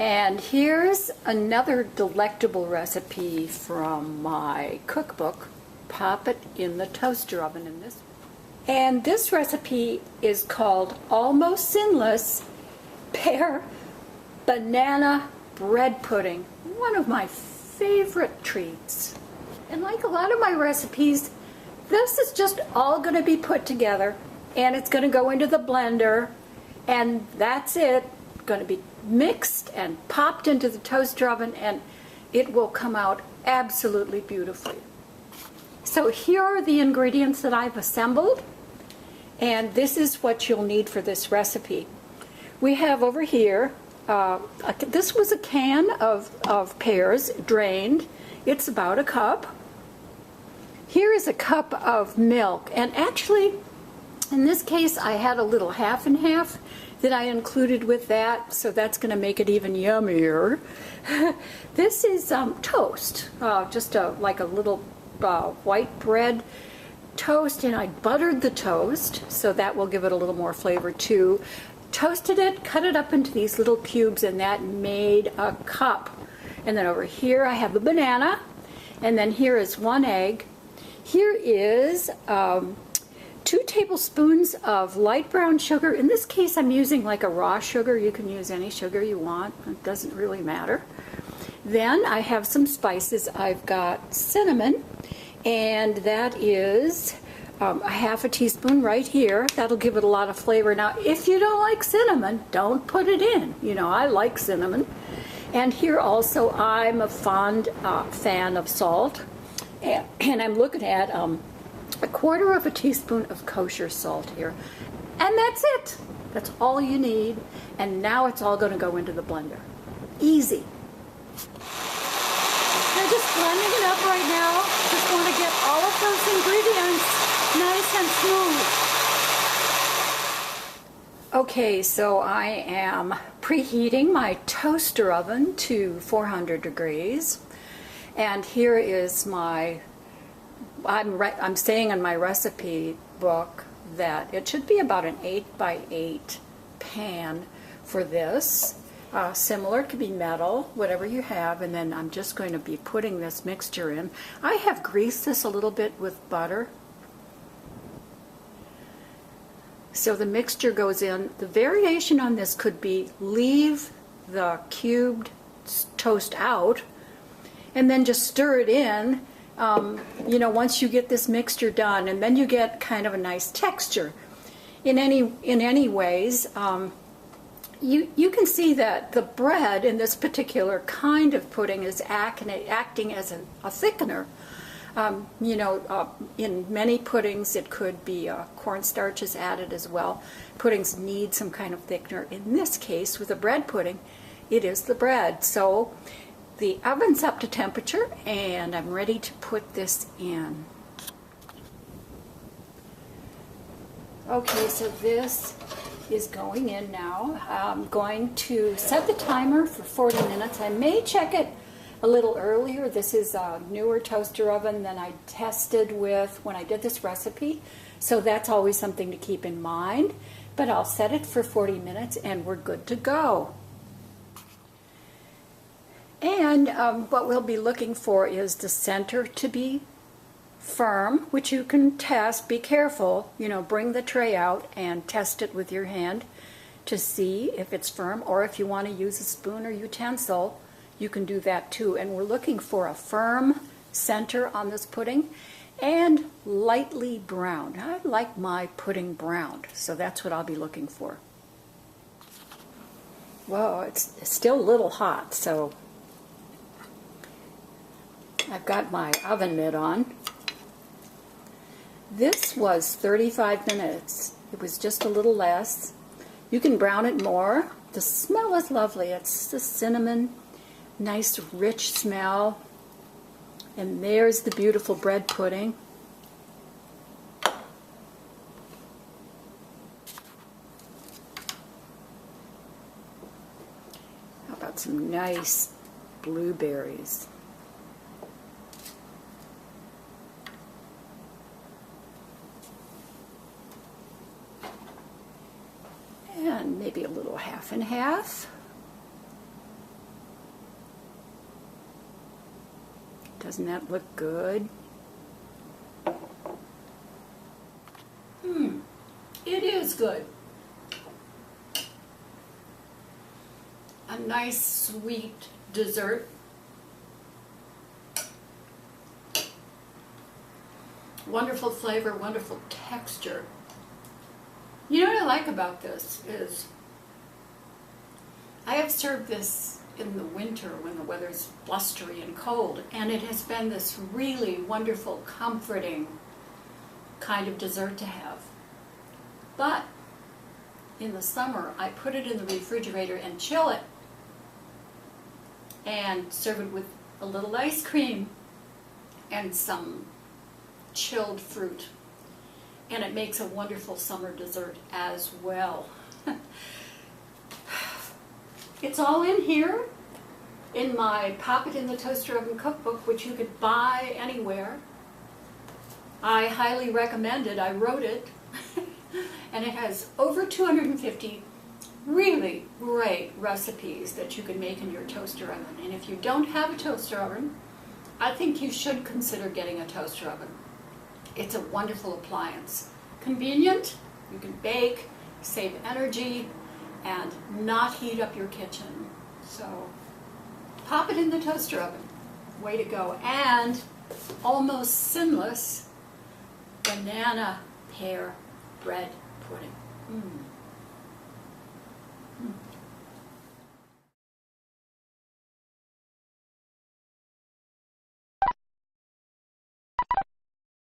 And here's another delectable recipe from my cookbook. Pop it in the toaster oven in this. And this recipe is called Almost Sinless Pear Banana Bread Pudding. One of my favorite treats. And like a lot of my recipes, this is just all going to be put together and it's going to go into the blender and that's it. Going to be mixed and popped into the toaster oven and it will come out absolutely beautifully. So here are the ingredients that I've assembled, and this is what you'll need for this recipe. We have over here, this was a can of pears, drained. It's about a cup. Here is a cup of milk, and actually in this case I had a little half and half that I included with that, so that's going to make it even yummier. This is toast, just like a little white bread toast, and I buttered the toast, so that will give it a little more flavor too. Toasted it, cut it up into these little cubes, and that made a cup. And then over here I have a banana, and then here is 1 egg. Here is 2 tablespoons of light brown sugar. In this case I'm using like a raw sugar. You can use any sugar you want. It doesn't really matter. Then I have some spices. I've got cinnamon, and that is a half a teaspoon right here. That'll give it a lot of flavor. Now if you don't like cinnamon, don't put it in. You know, I like cinnamon. And here also I'm a fond fan of salt, and I'm looking at a quarter of a teaspoon of kosher salt here. And that's it. That's all you need. And now it's all going to go into the blender. Easy. I'm just blending it up right now. Just want to get all of those ingredients nice and smooth. Okay, so I am preheating my toaster oven to 400 degrees. And here is my I'm saying in my recipe book that it should be about an 8 by 8 pan for this. Similar, it could be metal, whatever you have, and then I'm just going to be putting this mixture in. I have greased this a little bit with butter. So the mixture goes in. The variation on this could be leave the cubed toast out and then just stir it in. You know, once you get this mixture done, and then you get kind of a nice texture. In any ways, you can see that the bread in this particular kind of pudding is acting as a thickener. You know, in many puddings it could be cornstarch is added as well. Puddings need some kind of thickener. In this case, with a bread pudding, it is the bread. So the oven's up to temperature, and I'm ready to put this in. Okay, so this is going in now. I'm going to set the timer for 40 minutes. I may check it a little earlier. This is a newer toaster oven than I tested with when I did this recipe, so that's always something to keep in mind. But I'll set it for 40 minutes and we're good to go. And what we'll be looking for is the center to be firm, which you can test. Be careful, you know, bring the tray out and test it with your hand to see if it's firm, or if you want to use a spoon or utensil, you can do that too. And we're looking for a firm center on this pudding and lightly browned. I like my pudding browned, so that's what I'll be looking for. Whoa, it's still a little hot, so I've got my oven mitt on. This was 35 minutes. It was just a little less. You can brown it more. The smell is lovely. It's the cinnamon, nice rich smell. And there's the beautiful bread pudding. How about some nice blueberries? And maybe a little half and half. Doesn't that look good? It is good. A nice sweet dessert. Wonderful flavor, wonderful texture. You know what I like about this is I have served this in the winter when the weather's blustery and cold, and it has been this really wonderful, comforting kind of dessert to have. But in the summer, I put it in the refrigerator and chill it and serve it with a little ice cream and some chilled fruit, and it makes a wonderful summer dessert as well. It's all in here in my Pop It in the Toaster Oven cookbook, which you could buy anywhere. I highly recommend it. I wrote it, and it has over 250 really great recipes that you can make in your toaster oven. And if you don't have a toaster oven, I think you should consider getting a toaster oven. It's a wonderful appliance. Convenient, you can bake, save energy, and not heat up your kitchen. So, pop it in the toaster oven. Way to go. And almost sinless banana pear bread pudding.